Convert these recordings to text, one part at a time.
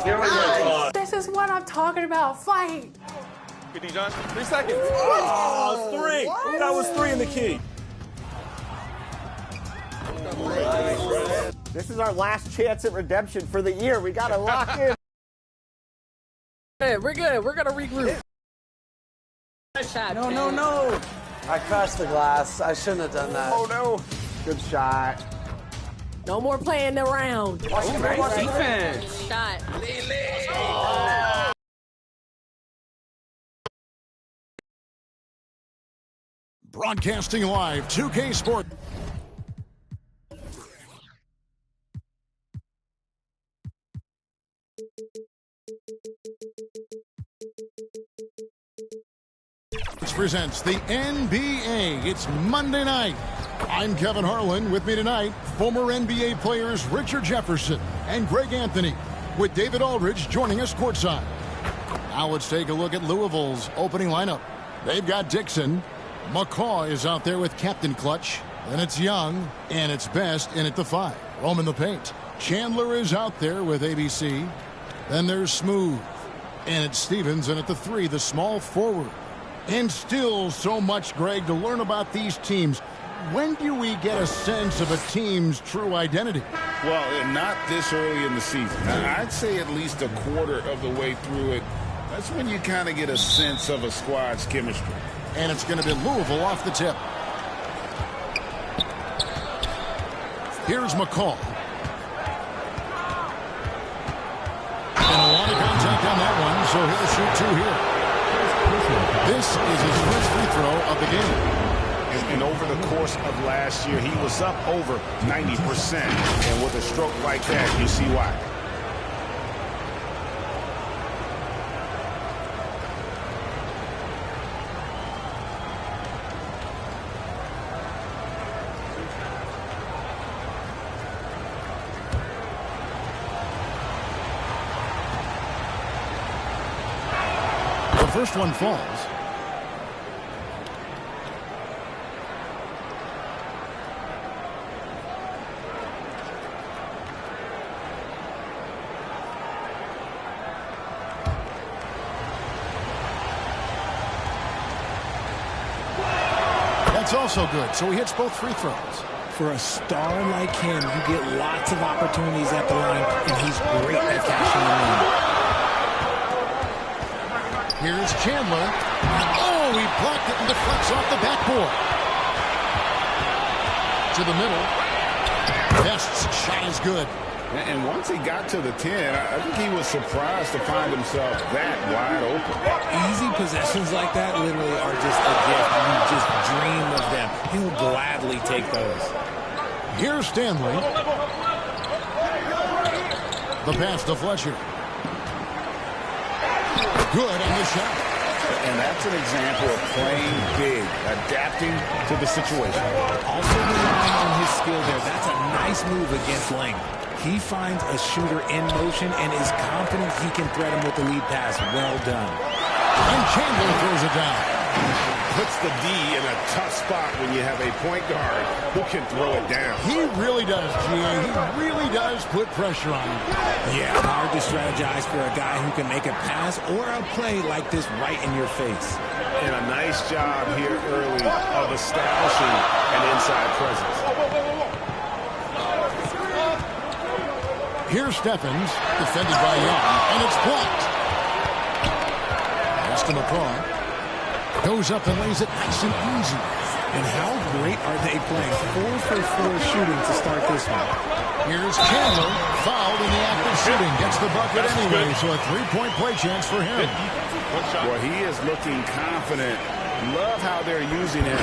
This is what I'm talking about. Fight. Good D, John. 3 seconds. Oh, 3. What? That was 3 in the key. This is our last chance at redemption for the year. We got to lock in. Hey, we're good. We're going to regroup. No. I crashed the glass. I shouldn't have done that. Oh, no. Good shot. No more playing around. Nice defense. Shot. Broadcasting live, 2K Sport. This presents the NBA. It's Monday night. I'm Kevin Harlan. With me tonight, former NBA players Richard Jefferson and Greg Anthony, with David Aldridge joining us courtside. Now let's take a look at Louisville's opening lineup. They've got Dixon. McCaw is out there with Captain Clutch. Then it's Young, and it's Best in at the 5. Rome in the paint. Chandler is out there with ABC. Then there's Smooth. And it's Stevens in at the 3, the small forward. And still so much, Greg, to learn about these teams. When do we get a sense of a team's true identity? Well, not this early in the season. I'd say at least a quarter of the way through it. That's when you kind of get a sense of a squad's chemistry. And it's going to be Louisville off the tip. Here's McCall. And a lot of contact on that one, so he'll shoot 2 here. This is his first free throw of the game. And over the course of last year, he was up over 90%. And with a stroke like that, you see why. The first one falls. That's also good, so he hits both free throws. For a star like him, you get lots of opportunities at the line, and he's great at cashing them in. Here's Chandler. Oh, he blocked it and deflects off the backboard. To the middle. Best's shot is good. And once he got to the 10, I think he was surprised to find himself that wide open. Easy possessions like that literally are just a gift. You just dream of them. He'll gladly take those. Here's Stanley. The pass to Fletcher. Good on the shot. And that's an example of playing big, adapting to the situation. Also relying on his skill there. That's a nice move against length. He finds a shooter in motion and is confident he can thread him with the lead pass. Well done. And Chandler throws it down. Puts the D in a tough spot when you have a point guard who can throw it down. He really does, G.A. He really does put pressure on him. Yeah, hard to strategize for a guy who can make a pass or a play like this right in your face. And a nice job here early of establishing an inside presence. Here's Stephens, defended by Young, and it's blocked. Pass to McCaw. Goes up and lays it nice and easy. And how great are they playing? 4 for 4 shooting to start this one. Here's Chandler, fouled in the act of shooting. Gets the bucket anyway, so a 3-point play chance for him. Well, he is looking confident. Love how they're using him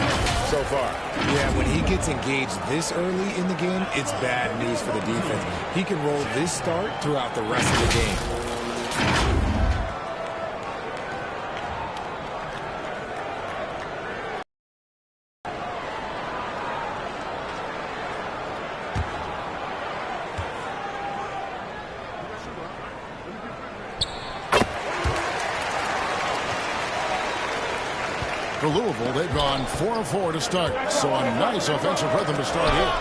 so far. Yeah, when he gets engaged this early in the game, it's bad news for the defense. He can roll this start throughout the rest of the game. For Louisville, they've gone 4 of 4 to start, so a nice offensive rhythm to start here.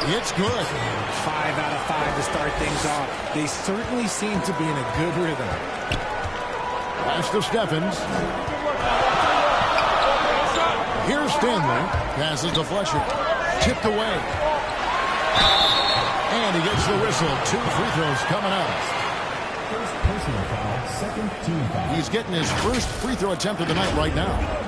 It's good. 5 out of 5 to start things off. They certainly seem to be in a good rhythm. Pass to Steffens. Here's Stanley. Passes to Fletcher. Tipped away. And he gets the whistle. 2 free throws coming up. First personal foul, second team foul. He's getting his first free throw attempt of the night right now.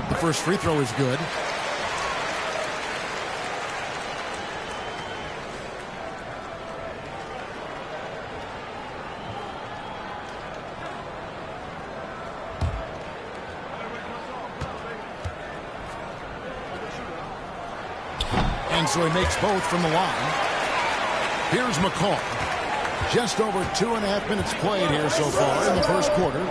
The first free throw is good. And so he makes both from the line. Here's McCall. Just over 2.5 minutes played here so far in the first quarter.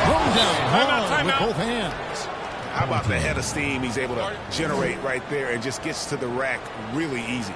Thrown down hard with both hands. How about the head of steam he's able to generate right there and just gets to the rack really easy.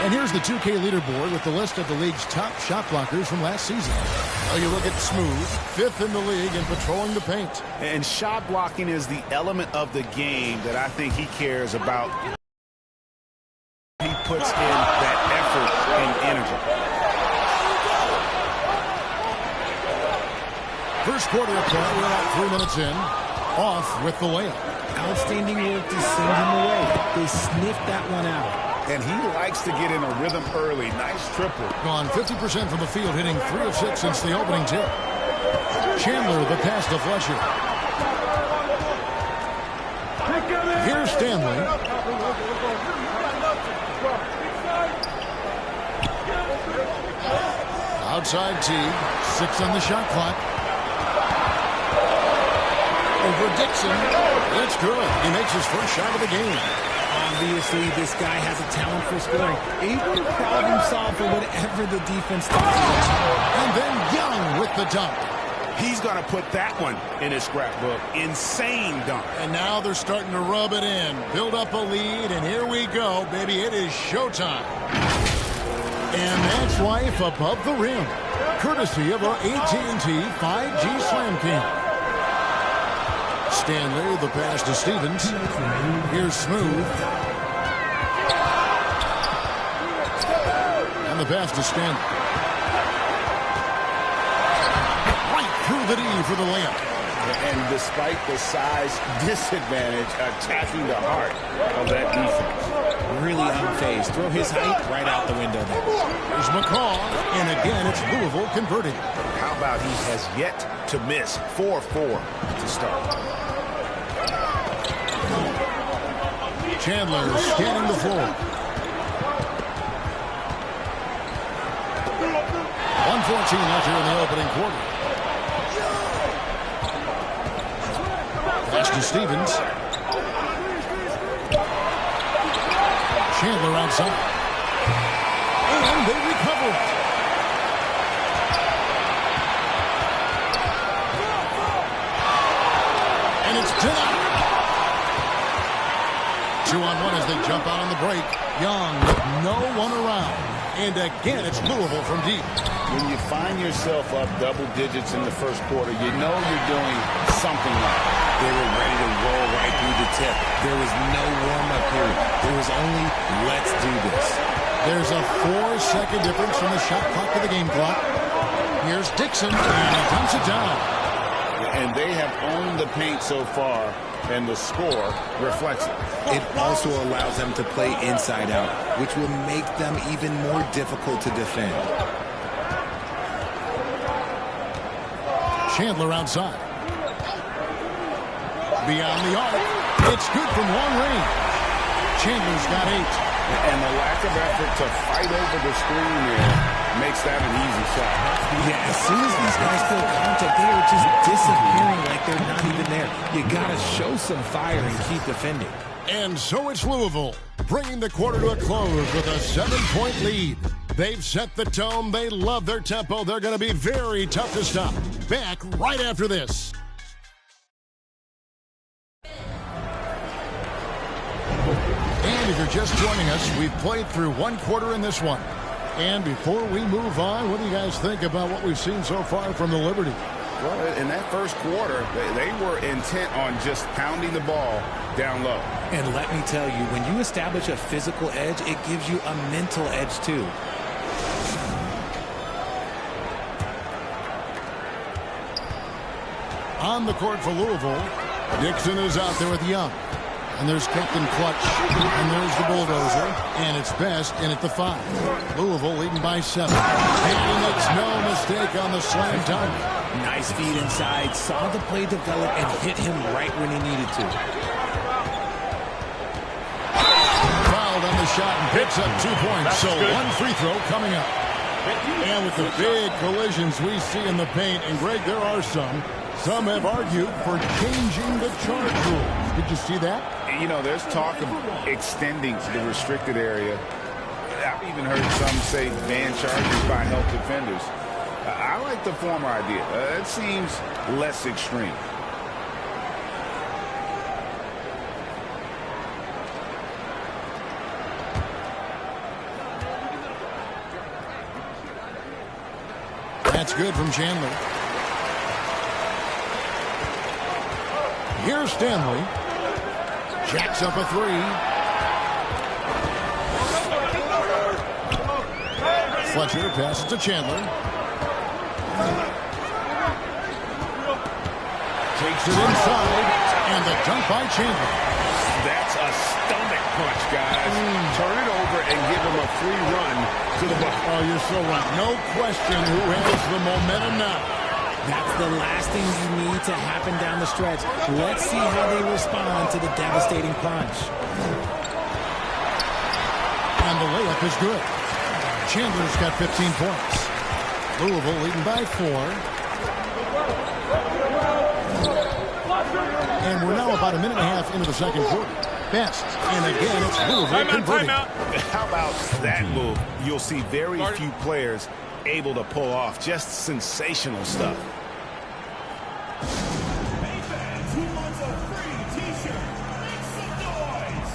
And here's the 2K leaderboard with the list of the league's top shot blockers from last season. Well, you look at Smooth, 5th in the league in patrolling the paint. And shot blocking is the element of the game that I think he cares about. He puts in that effort and energy. First quarter of play, we're about 3 minutes in. Off with the layup. Outstanding work to send him away. They sniffed that one out. And he likes to get in a rhythm early. Nice triple. Gone 50% from the field, hitting 3 of 6 since the opening tip. Chandler, the pass to Fletcher. Here's Stanley. Outside Teague. 6 on the shot clock. Over Dixon. It's good. He makes his first shot of the game. Obviously, this guy has a talent for scoring. Able to problem solve for whatever the defense thought. And then Young with the dunk. He's going to put that one in his scrapbook. Insane dunk. And now they're starting to rub it in. Build up a lead, and here we go, baby. It is showtime. And that's life above the rim. Courtesy of our AT&T 5G Slam King. Stanley, the pass to Stevens. Here's Smooth. And the pass to Stanley. Right through the D for the layup. And despite the size disadvantage, attacking the heart of that defense. Really unfazed. Throw his height right out the window there. There's McCall. And again, it's Louisville converting. How about he has yet to miss 4-4 to start. Chandler scanning the floor. 1:14 left here in the opening quarter. Pass to Stevens. Chandler outside. And they recover it. And it's denied. 2 2-on-1 as they jump out on the break. Young with no one around. And again, it's Louisville from deep. When you find yourself up double digits in the first quarter, you know you're doing something right. They were ready to roll right through the tip. There was no warm-up period. There was only, let's do this. There's a 4-second difference from the shot clock to the game clock. Here's Dixon, and he dumps it down. And they have owned the paint so far, and the score reflects it. It also allows them to play inside out, which will make them even more difficult to defend. Chandler outside. Beyond the arc. It's good from long range. Chandler's got 8. And the lack of effort to fight over the screen there makes that an easy shot. Yeah, as soon as these guys feel contact, they are just disappearing like they're not even there. You got to show some fire and keep defending. And so it's Louisville, bringing the quarter to a close with a 7-point lead. They've set the tone. They love their tempo. They're going to be very tough to stop. Back right after this. And if you're just joining us, we've played through one quarter in this one. And before we move on, what do you guys think about what we've seen so far from the Liberty? Well, in that first quarter, they were intent on just pounding the ball down low. And let me tell you, when you establish a physical edge, it gives you a mental edge too. On the court for Louisville, Dixon is out there with Young. And there's Captain Clutch. And there's the bulldozer. And it's Best in at the 5. Louisville leading by 7. And he makes no mistake on the slam dunk. Nice feed inside. Saw the play develop and hit him right when he needed to. Fouled on the shot and picks up 2 points. So one free throw coming up. And with the big collisions we see in the paint, and Greg, there are some have argued for changing the charge rules. Did you see that? You know, there's talk of extending the restricted area. I've even heard some say ban charges by help defenders. I like the former idea. It seems less extreme. That's good from Chandler. Here's Stanley. Jacks up a 3. Fletcher passes to Chandler. Takes it inside. And the dunk by Chandler. That's a stomach punch, guys. Turn it over and give him a free run to the bucket. Oh, you're so right. No question who has the momentum now. That's the last thing you need to happen down the stretch. Let's see how they respond to the devastating punch. And the layup is good. Chandler's got 15 points. Louisville leading by 4. And we're now about a minute and a half into the second quarter. Best. And again, it's Louisville converting. How about that move? You'll see very few players able to pull off just sensational stuff. Hey fans, who wants a free t-shirt? Make some noise!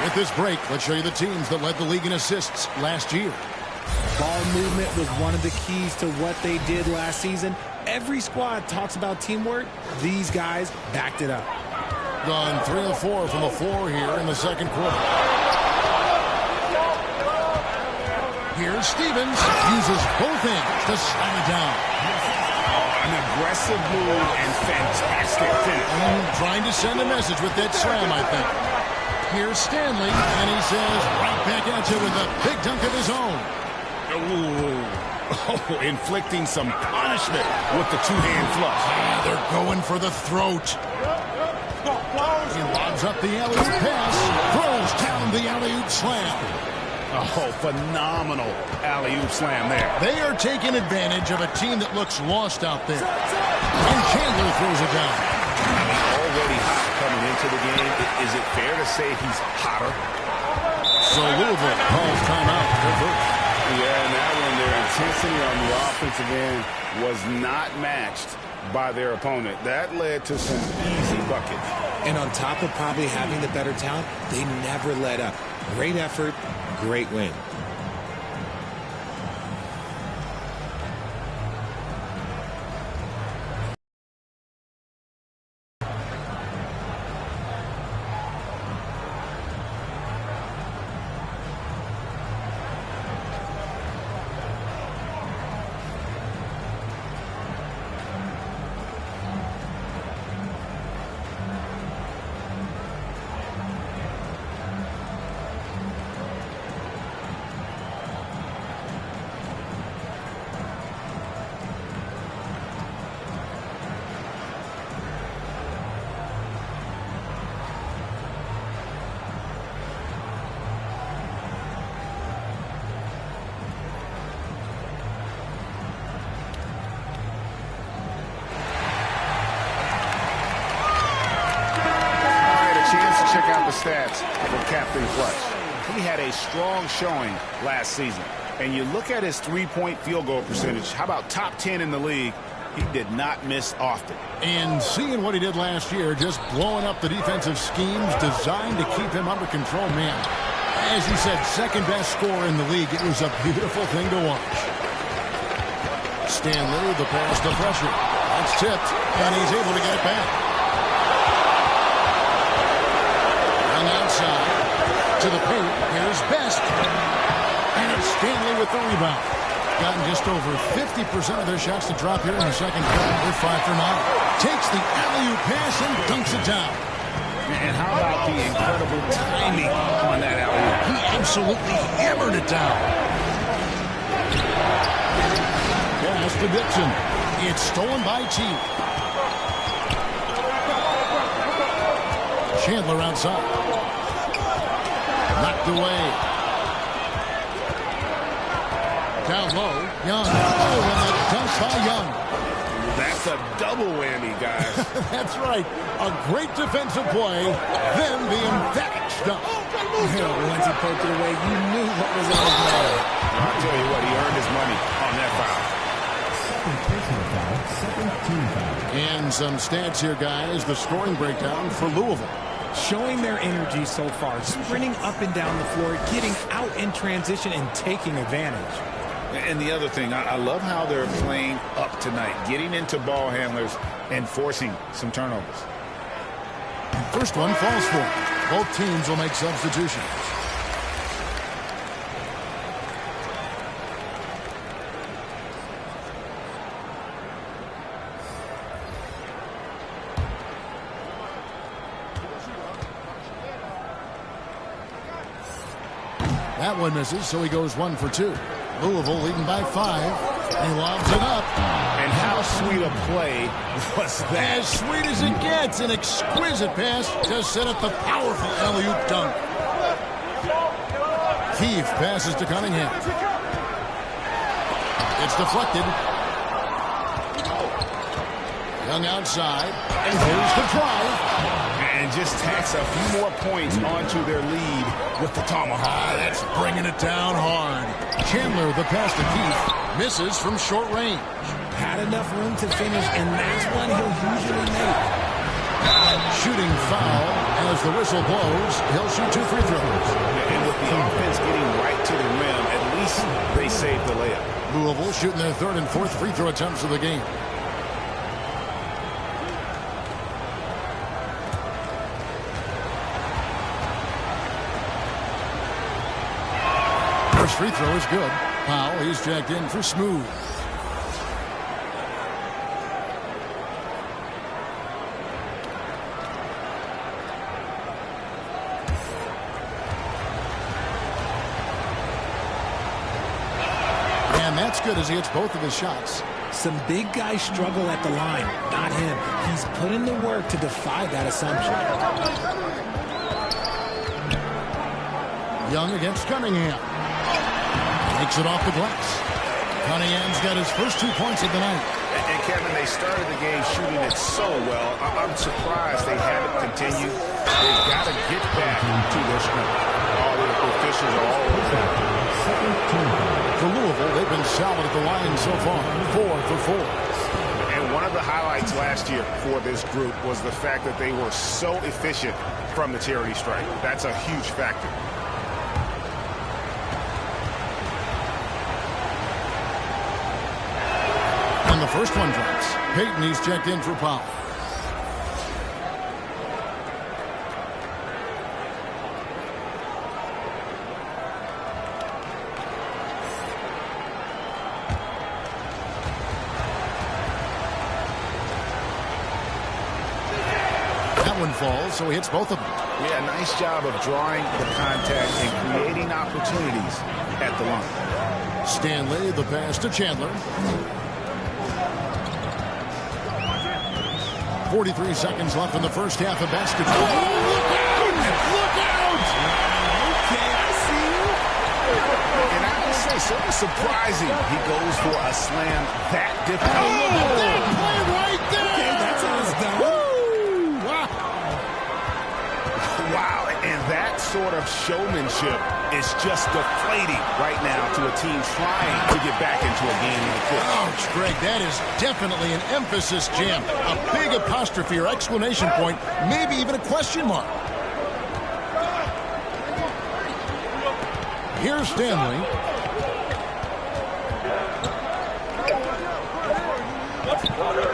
With this break, let's show you the teams that led the league in assists last year. Ball movement was one of the keys to what they did last season. Every squad talks about teamwork. These guys backed it up. Gone 3 of 4 from the floor here in the second quarter. Here's Stevens. Uses both hands to slam it down. An aggressive move and fantastic finish. Trying to send a message with that slam, I think. Here's Stanley, and he says right back at you with a big dunk of his own. Oh, inflicting some punishment with the two-hand flush. They're going for the throat. He lobs up the alley-oop pass, throws down the alley-oop slam. Oh, phenomenal alley-oop slam there. They are taking advantage of a team that looks lost out there. And Chandler throws it down. Already hot coming into the game. Is it fair to say he's hotter? So Louisville calls timeout. Yeah, and that one, their intensity on the offensive end was not matched by their opponent. That led to some easy buckets. And on top of probably having the better talent, they never let up. Great effort, great win. Check out the stats for Captain Clutch. He had a strong showing last season. And you look at his three-point field goal percentage. How about top 10 in the league? He did not miss often. And seeing what he did last year, just blowing up the defensive schemes designed to keep him under control, man. As he said, second best scorer in the league. It was a beautiful thing to watch. Stanley, the pass to pressure. That's tipped, and he's able to get it back. Outside to the paint. Here's Best. And it's Stanley with the rebound. Gotten just over 50% of their shots to drop here in the second quarter. They're 5 for 9. Takes the alley-oop pass and dunks it down. And how about the incredible timing on that alley-oop? He absolutely hammered it down. Pass to Dixon. It's stolen by T. Chandler outside. Knocked away. Down low. Young. Oh, and the dunk by Young. That's a double whammy, guys. That's right. A great defensive play, then the emphatic stuff. Once he poked it away, you knew what was on his mind. I'll tell you what, he earned his money on that foul. And some stats here, guys. The scoring breakdown for Louisville. Showing their energy so far, sprinting up and down the floor, getting out in transition and taking advantage. And the other thing, I love how they're playing up tonight, getting into ball handlers and forcing some turnovers. First one falls for him. Both teams will make substitutions. That one misses, so he goes 1 for 2. Louisville leading by 5. He lobs it up. And how sweet a play was that? As sweet as it gets. An exquisite pass to set up the powerful alley-oop dunk. Keefe passes to Cunningham. It's deflected. Young outside. And here's the drive. And just tacks a few more points onto their lead with the tomahawk. That's bringing it down hard. Chandler, the pass to Keefe, misses from short range. Had enough room to finish, and that's one he'll usually make. Shooting foul as the whistle blows. He'll shoot 2 free throws. And with the offense getting right to the rim, at least they saved the layup. Louisville shooting their 3rd and 4th free throw attempts of the game. First free throw is good. Powell, he's checked in for Smooth. And that's good as he hits both of his shots. Some big guys struggle at the line. Not him. He's put in the work to defy that assumption. Young against Cunningham. Takes it off the glass. Cunningham's got his first 2 points of the night. And Kevin, they started the game shooting it so well. I'm surprised they haven't continued. They've got to get back to their strength. All the officials are all over that. For Louisville, they've been solid at the line so far. 4 for 4. And one of the highlights last year for this group was the fact that they were so efficient from the charity stripe. That's a huge factor. And the first one drops. Payton, he's checked in for Powell. That one falls, so he hits both of them. Yeah, nice job of drawing the contact and creating opportunities at the line. Stanley, the pass to Chandler. 43 seconds left in the first half of basketball. Oh, look out! Look out! Okay, I see you. And I would say, sort of surprising, he goes for a slam that difficult. Oh, that play right there! Okay, that's how it's done. Woo! Wow! Wow, and that sort of showmanship is just deflating right now to a team trying to get back into a game like this. Ouch, Greg, that is definitely an emphasis jam. A big apostrophe or exclamation point, maybe even a question mark. Here's Stanley.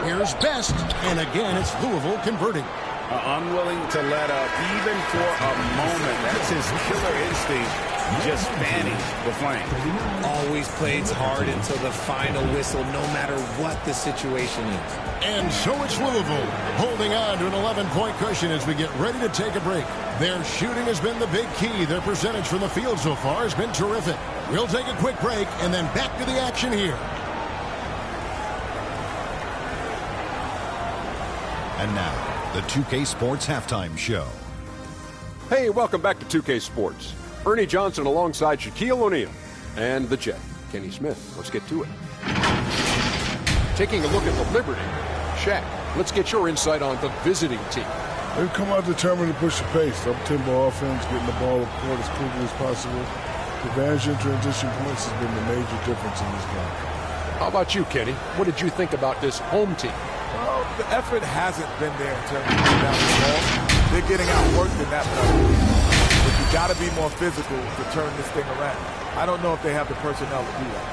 Here's Best, and again it's Louisville converting. Unwilling to let up even for a moment. That's his killer instinct, just fanning the flame. Always plays hard until the final whistle, no matter what the situation is. And so it's Louisville holding on to an 11-point cushion as we get ready to take a break. Their shooting has been the big key. Their percentage from the field so far has been terrific. We'll take a quick break and then back to the action here. And now, the 2K Sports Halftime Show. Hey, welcome back to 2K Sports. Ernie Johnson alongside Shaquille O'Neal and the Jet, Kenny Smith. Let's get to it. Taking a look at the Liberty. Shaq, let's get your insight on the visiting team. They've come out determined to push the pace. Up-tempo offense, getting the ball up court as quickly as possible. Advantage in transition points has been the major difference in this game. How about you, Kenny? What did you think about this home team? Well, the effort hasn't been there in terms of rebounding the ball. They're getting outworked in that part. But you got to be more physical to turn this thing around. I don't know if they have the personnel to do that.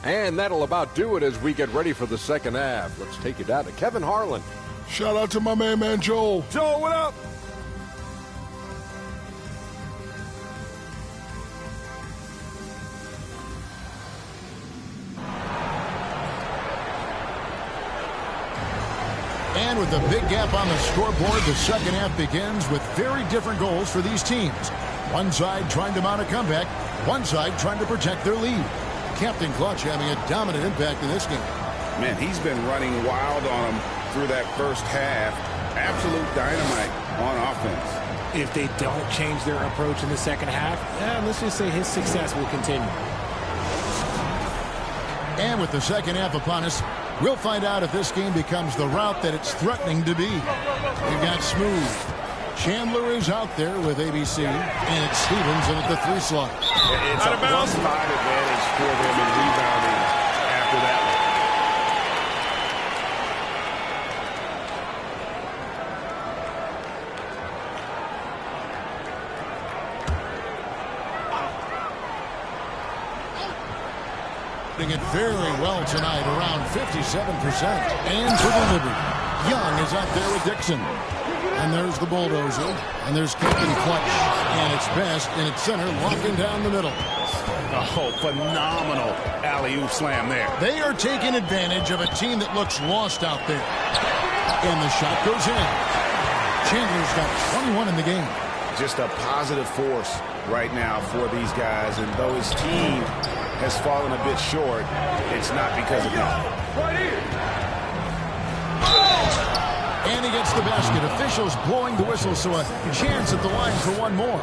And that'll about do it as we get ready for the second half. Let's take it down to Kevin Harlan. Shout out to my man Joel. Joel, what up? And with a big gap on the scoreboard, the second half begins with very different goals for these teams. One side trying to mount a comeback, one side trying to protect their lead. Captain Clutch having a dominant impact in this game. Man, he's been running wild on them through that first half. Absolute dynamite on offense. If they don't change their approach in the second half, let's just say his success will continue. And with the second half upon us, we'll find out if this game becomes the route that it's threatening to be. We've got Smooth. Chandler is out there with ABC, and it's Stevens in at the 3 slot. It's a +5 advantage for them in rebounding after that one. It very well tonight, around 57%. And for the Liberty, Young is out there with Dixon. And there's the bulldozer. And there's Captain Clutch. And it's Best in its center, locking down the middle. Oh, phenomenal alley-oop slam there. They are taking advantage of a team that looks lost out there. And the shot goes in. Chandler's got 21 in the game. Just a positive force right now for these guys. And though his team has fallen a bit short, it's not because of him. Right here. And he gets the basket. Officials blowing the whistle, so a chance at the line for one more.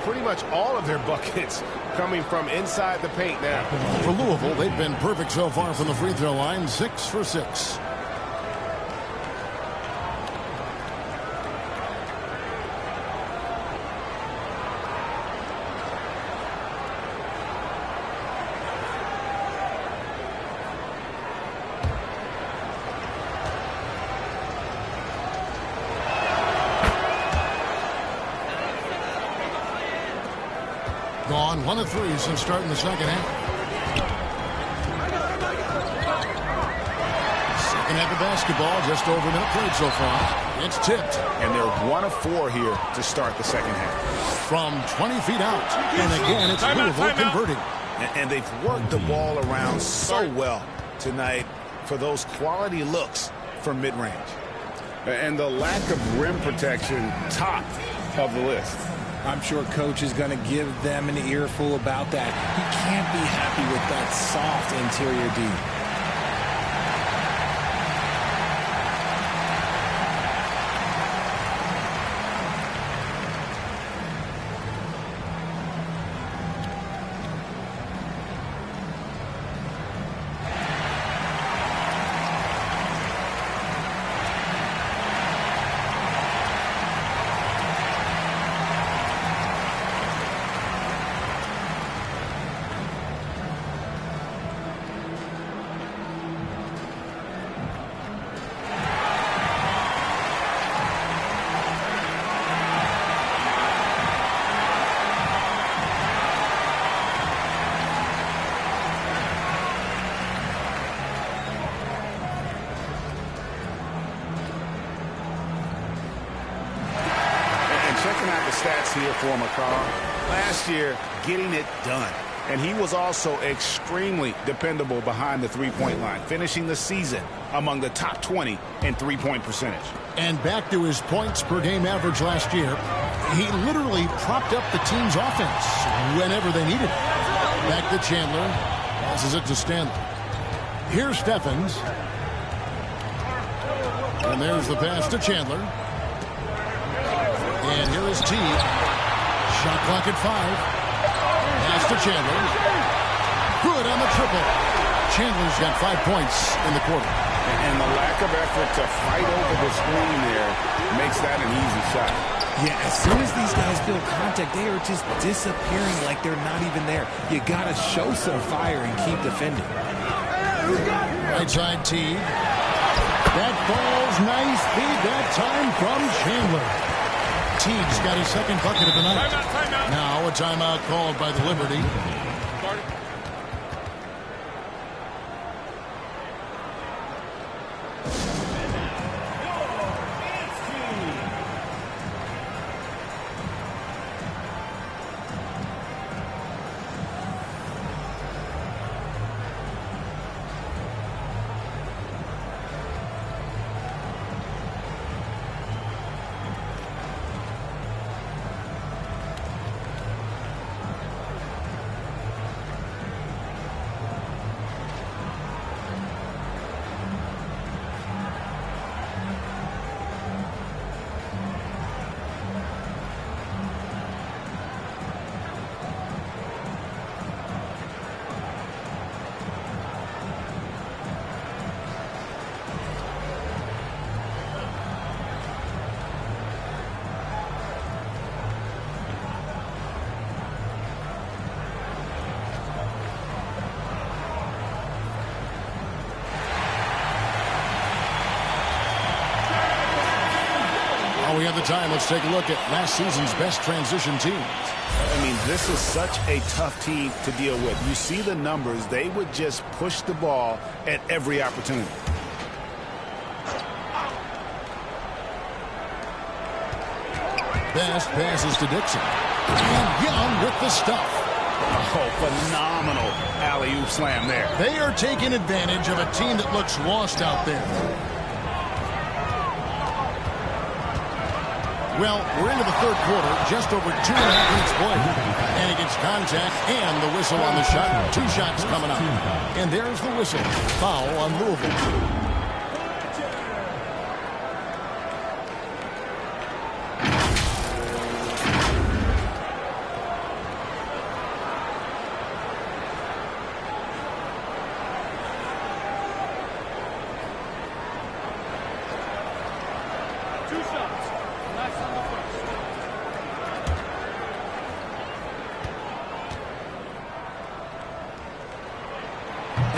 Pretty much all of their buckets coming from inside the paint now. For Louisville, they've been perfect so far from the free throw line, 6 for 6. Gone 1 of 3 since starting the second half. Second half of basketball, just over a minute played so far. It's tipped. And they're 1 of 4 here to start the second half. From 20 feet out. And again, it's Louisville converting. And they've worked the ball around so well tonight for those quality looks from mid-range. And the lack of rim protection, top of the list. I'm sure Coach is going to give them an earful about that. He can't be happy with that soft interior D. Here for McCall. Last year, getting it done. And he was also extremely dependable behind the three-point line, finishing the season among the top 20 in three-point percentage. And back to his points per game average last year, he literally propped up the team's offense whenever they needed it. Back to Chandler. Passes it to Stanley. Here's Steffens. And there's the pass to Chandler. And here is Teague. Shot clock at 5. Pass to Chandler. Good on the triple. Chandler's got 5 points in the quarter. And the lack of effort to fight over the screen there makes that an easy shot. Yeah, as soon as these guys feel contact, they are just disappearing like they're not even there. You got to show some fire and keep defending. Right side Teague. That falls nice feed that time from Chandler. Teague's got his second bucket of the night. Timeout. Now a timeout called by the Liberty. We have the time. Let's take a look at last season's best transition teams. I mean, this is such a tough team to deal with. You see the numbers. They would just push the ball at every opportunity. Best passes to Dixon. And Young with the stuff. Oh, phenomenal alley-oop slam there. They are taking advantage of a team that looks lost out there. Well, we're into the third quarter, just over 2.5 minutes played. And it gets contact and the whistle on the shot. 2 shots coming up. And there's the whistle. Foul on Louisville.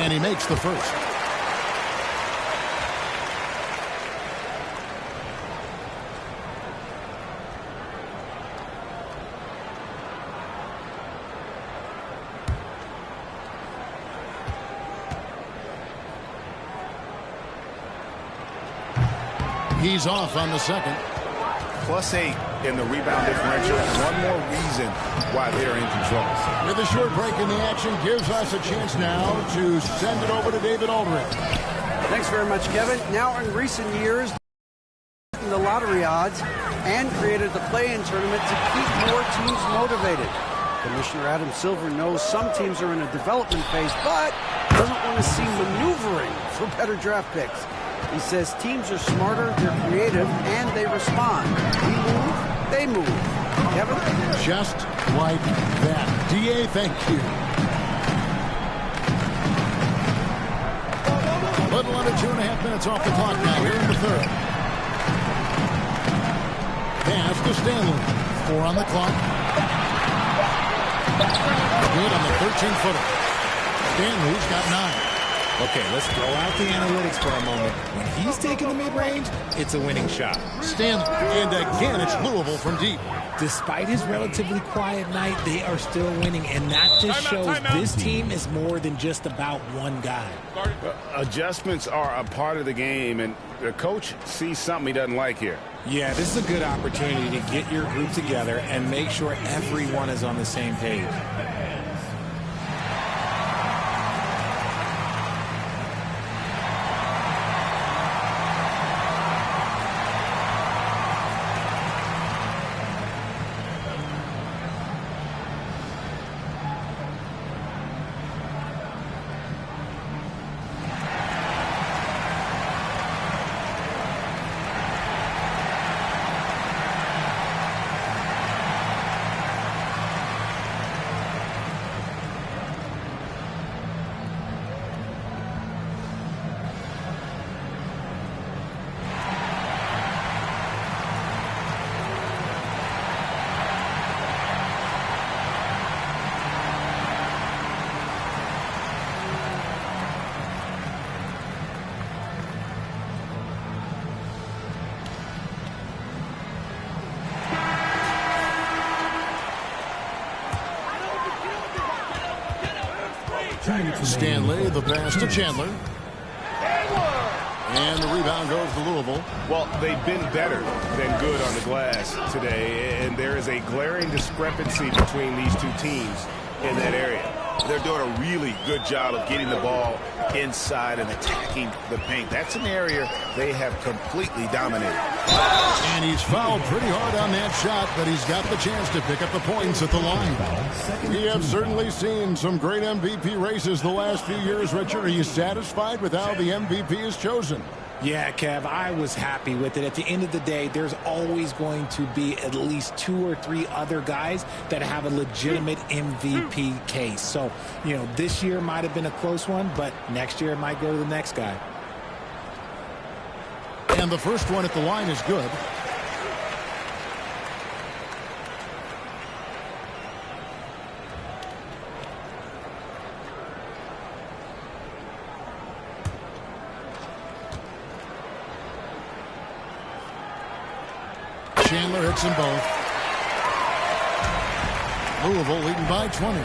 And he makes the first. He's off on the second. +8 in the rebound differential. One more reason why they're in control. With a short break in the action gives us a chance now to send it over to David Aldridge. Thanks very much, Kevin. Now, in recent years, the lottery odds and created the play-in tournament to keep more teams motivated. Commissioner Adam Silver knows some teams are in a development phase, but doesn't want to see maneuvering for better draft picks. He says teams are smarter, they're creative, and they respond. We move, they move. Kevin? Just like that. DA, thank you. A little under 2.5 minutes off the clock now here in the third. Pass to Stanley. 4 on the clock. Good on the 13-footer. Stanley's got 9. Okay, let's throw out the analytics for a moment. When he's taking the mid-range, it's a winning shot. Stanley, and again, it's Louisville from deep. Despite his relatively quiet night, they are still winning, and that just shows this team is more than just about one guy. Adjustments are a part of the game, and the coach sees something he doesn't like here. Yeah, this is a good opportunity to get your group together and make sure everyone is on the same page. Stanley, the pass to Chandler. And the rebound goes to Louisville. Well, they've been better than good on the glass today, and there is a glaring discrepancy between these two teams in that area. They're doing a really good job of getting the ball inside and attacking the paint. That's an area they have completely dominated. And he's fouled pretty hard on that shot, but he's got the chance to pick up the points at the line. We have certainly seen some great MVP races the last few years, Richard. Are you satisfied with how the MVP is chosen? Yeah, Kev, I was happy with it. At the end of the day, there's always going to be at least 2 or 3 other guys that have a legitimate MVP case. So, you know, this year might have been a close one, but next year it might go to the next guy. And the first one at the line is good. Chandler hits them both. Louisville leading by 20.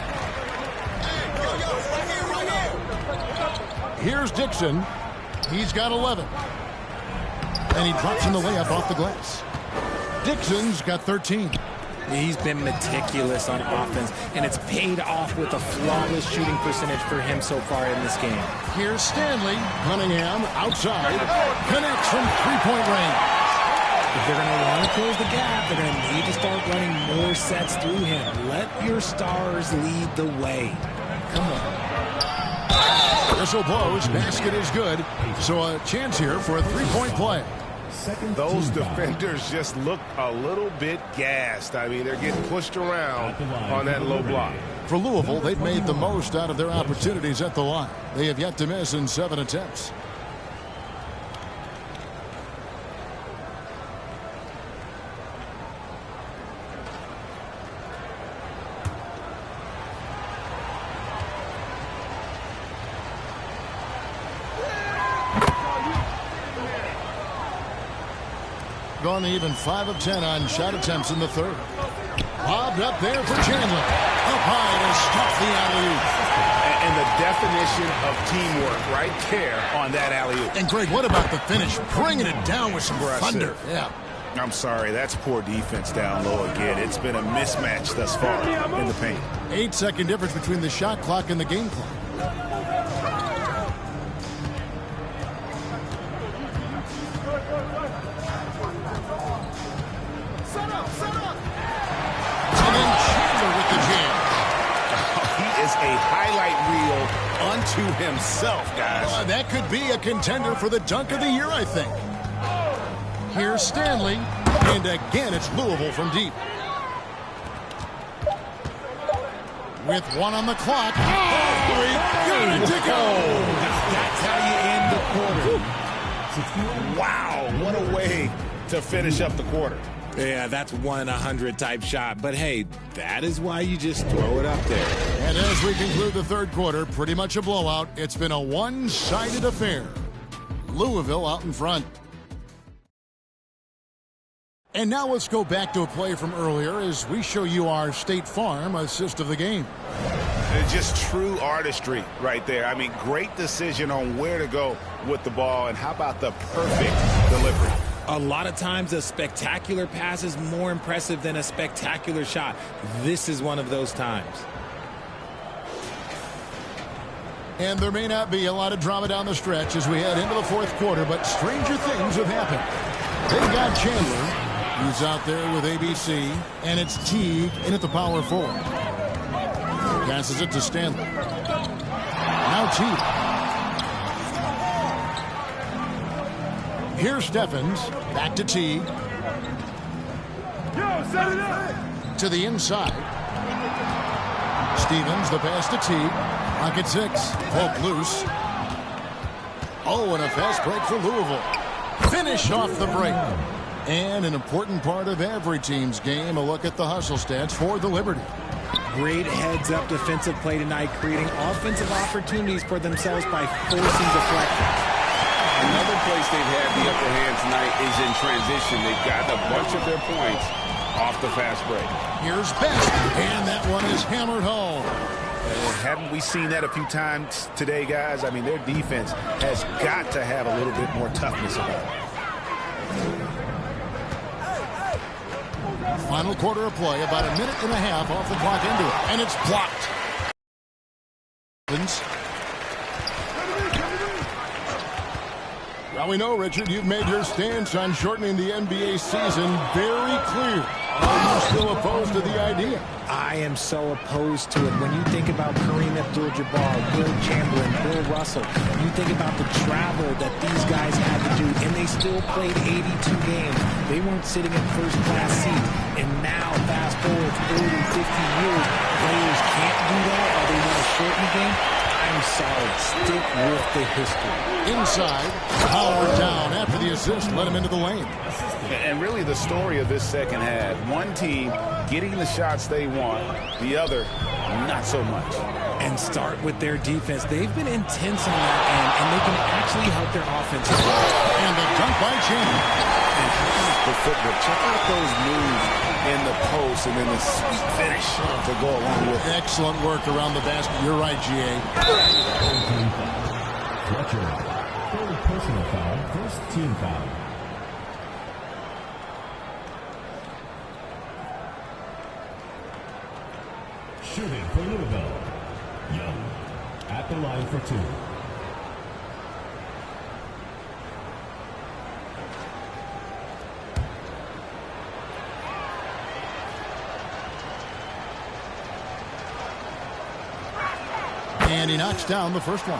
Here's Dixon. He's got 11. And he drops in the layup off the glass. Dixon's got 13. He's been meticulous on offense, and it's paid off with a flawless shooting percentage for him so far in this game. Here's Stanley. Cunningham outside. Connects from three-point range. If they're going to want to close the gap, they're going to need to start running more sets through him. Let your stars lead the way. Come on. Whistle blows. Basket is good. So a chance here for a three-point play. Those defenders just look a little bit gassed. I mean, they're getting pushed around on that low block. For Louisville, they've made the most out of their opportunities at the line. They have yet to miss in 7 attempts. Gone even 5 of 10 on shot attempts in the third. Lobbed up there for Chandler. Up high to stuff the alley-oop. And the definition of teamwork right there on that alley-oop. And Greg, what about the finish? Bringing it down with some thunder. Yeah. I'm sorry, that's poor defense down low again. It's been a mismatch thus far in the paint. 8-second difference between the shot clock and the game clock. Unto himself, guys. That could be a contender for the dunk of the year, I think. Here's Stanley. And again, it's Louisville from deep. With 1 on the clock. Good to go. That's how you end the quarter. Wow, what a way to finish up the quarter. Yeah, that's 1 in 100 type shot. But hey, that is why you just throw it up there. And as we conclude the third quarter, pretty much a blowout. It's been a one-sided affair. Louisville out in front. And now let's go back to a play from earlier as we show you our State Farm assist of the game. Just true artistry right there. I mean, great decision on where to go with the ball, and how about the perfect delivery? A lot of times a spectacular pass is more impressive than a spectacular shot. This is one of those times. And there may not be a lot of drama down the stretch as we head into the fourth quarter, but stranger things have happened. They've got Chandler, who's out there with ABC, and it's Teague in at the power forward. Passes it to Stanley. Now Teague. Here's Steffens. Back to Teague. Set it up. To the inside. Stevens, the pass to Teague. Pocket 6. Poke loose. Oh, and a fast break for Louisville. Finish off the break. And an important part of every team's game, a look at the hustle stats for the Liberty. Great heads-up defensive play tonight, creating offensive opportunities for themselves by forcing deflections. Another place they've had the upper hand tonight is in transition. They've gotten a bunch of their points off the fast break. Here's Best, and that one is hammered home. Haven't we seen that a few times today, guys? I mean, their defense has got to have a little bit more toughness about it. Final quarter of play, about a minute and a half off the clock into it, and it's blocked. Well, we know, Richard, you've made your stance on shortening the NBA season very clear. Are you still opposed to the idea? I am so opposed to it. When you think about Kareem Abdul-Jabbar, Will Chamberlain, Bill Russell, you think about the travel that these guys had to do, and they still played 82 games. They weren't sitting in first-class seats. And now, fast forward 40, 50 years, players can't do that, or they want to shorten the game. I'm sorry. Stick with the history. Inside, powered down after the assist, let him into the lane. And really the story of this second half, one team getting the shots they want, the other not so much. And start with their defense. They've been intense on that end, and they can actually help their offense as well. And the dunk by Chandler. And the footwork. Check out those moves in the post and then the sweet finish to go along with it. Excellent work around the basket. You're right, G.A. Fletcher. Third personal foul. First team foul. Shooting for Louisville, Young. At the line for 2. And he knocks down the first one.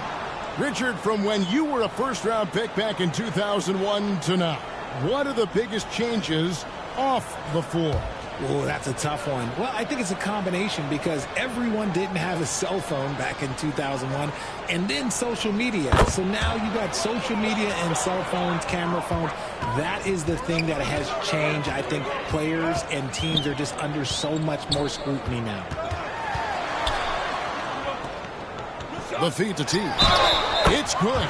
Richard, from when you were a first-round pick back in 2001 to now, what are the biggest changes off the floor? Oh, that's a tough one. Well, I think it's a combination because everyone didn't have a cell phone back in 2001 and then social media. So now you got social media and cell phones, camera phones. That is the thing that has changed. I think players and teams are just under so much more scrutiny now. The feed to T. It's good.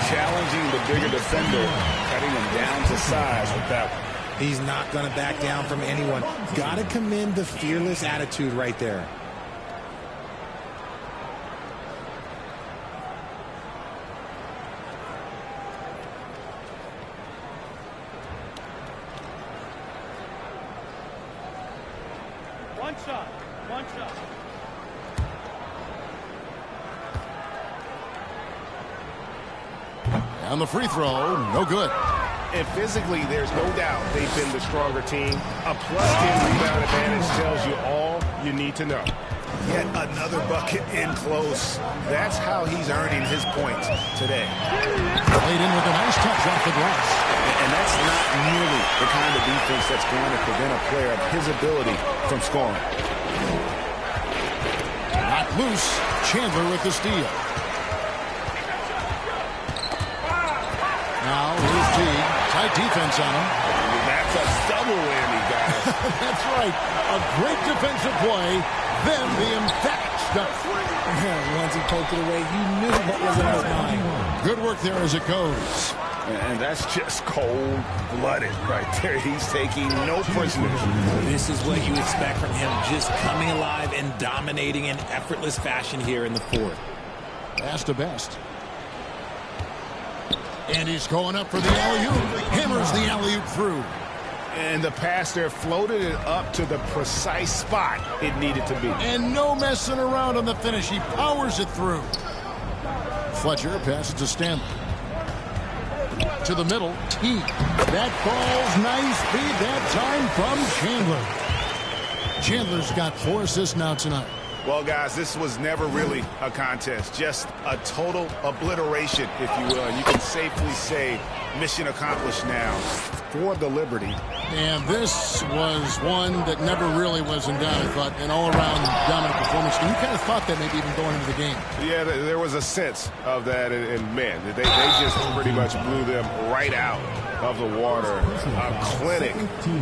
Challenging the bigger defender, cutting him down to size with that one. He's not going to back down from anyone. Got to commend the fearless attitude right there. One shot. One shot. And the free throw, no good. And physically, there's no doubt they've been the stronger team. A +10 rebound advantage tells you all you need to know. Yet another bucket in close. That's how he's earning his points today. Played in with a nice touch off the glass. And that's not nearly the kind of defense that's going to prevent a player of his ability from scoring. Knocked loose. Chandler with the steal. Now, here's Teague. Tight defense on him. That's a double whammy, guys. That's right. A great defensive play, then the emphatic step. Once he poked it away, you knew what was in his mind. Good work there as it goes. And that's just cold-blooded right there. He's taking no prisoners. This is what you expect from him, just coming alive and dominating in effortless fashion here in the fourth. Pass to Best. And he's going up for the alley-oop. Hammers the alley-oop through. And the pass there floated it up to the precise spot it needed to be. And no messing around on the finish. He powers it through. Fletcher passes to Stanley. To the middle. T. That ball's nice speed that time from Chandler. Chandler's got 4 assists now tonight. Well, guys, this was never really a contest. Just a total obliteration, if you will. And you can safely say mission accomplished now for the Liberty. And this was one that never really was in doubt, I thought, an all-around dominant performance. And you kind of thought that maybe even going into the game. Yeah, there was a sense of that. And man, they just pretty much blew them right out of the water. A clinic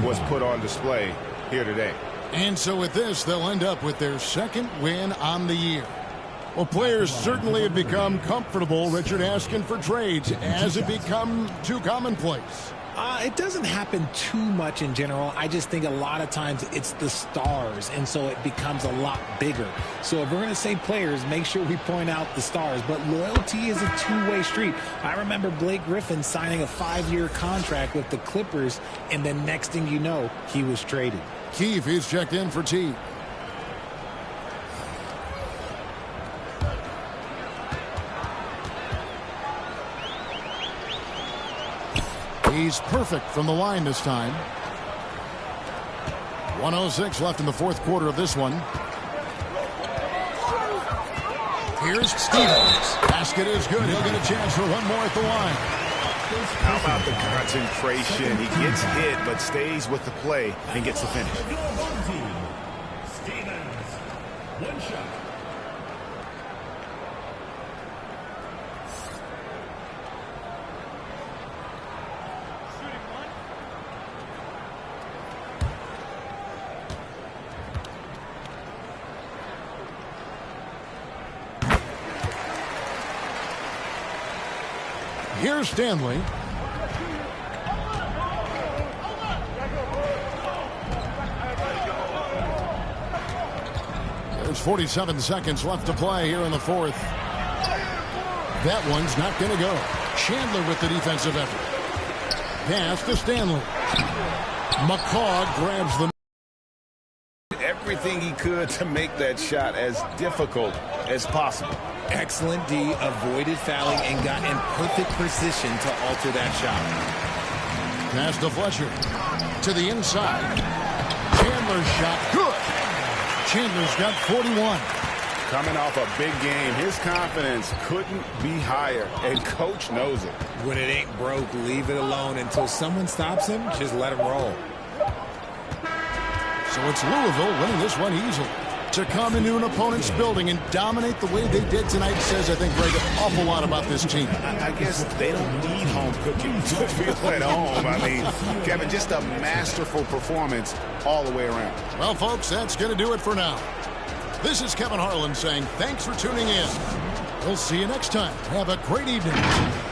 was put on display here today. And so with this, they'll end up with their second win on the year. Well, players certainly have become comfortable, Richard, asking for trades. Has it become too commonplace? It doesn't happen too much in general. I just think a lot of times it's the stars, and so it becomes a lot bigger. So if we're going to say players, make sure we point out the stars. But loyalty is a two-way street. I remember Blake Griffin signing a 5-year contract with the Clippers, and then next thing you know, he was traded. Keefe is checked in for T. He's perfect from the line this time. 1:06 left in the fourth quarter of this one. Here's Stevens. Basket is good. He'll get a chance for one more at the line. How about the concentration? He gets hit, but stays with the play and gets the finish. Stevens, one shot. Here's Stanley. There's 47 seconds left to play here in the fourth. That one's not going to go. Chandler with the defensive effort. Pass to Stanley. McCaw grabs the... everything he could to make that shot as difficult as possible. Excellent D, avoided fouling and got in perfect position to alter that shot. Pass to Fletcher. To the inside. Chandler's shot. Good. Chandler's got 41. Coming off a big game, his confidence couldn't be higher, and Coach knows it. When it ain't broke, leave it alone. Until someone stops him, just let him roll. So it's Louisville winning this one easily. To come into an opponent's building and dominate the way they did tonight says, I think, Greg, an awful lot about this team. I guess they don't need home cooking to feel at home. I mean, Kevin, just a masterful performance all the way around. Well, folks, that's going to do it for now. This is Kevin Harlan saying thanks for tuning in. We'll see you next time. Have a great evening.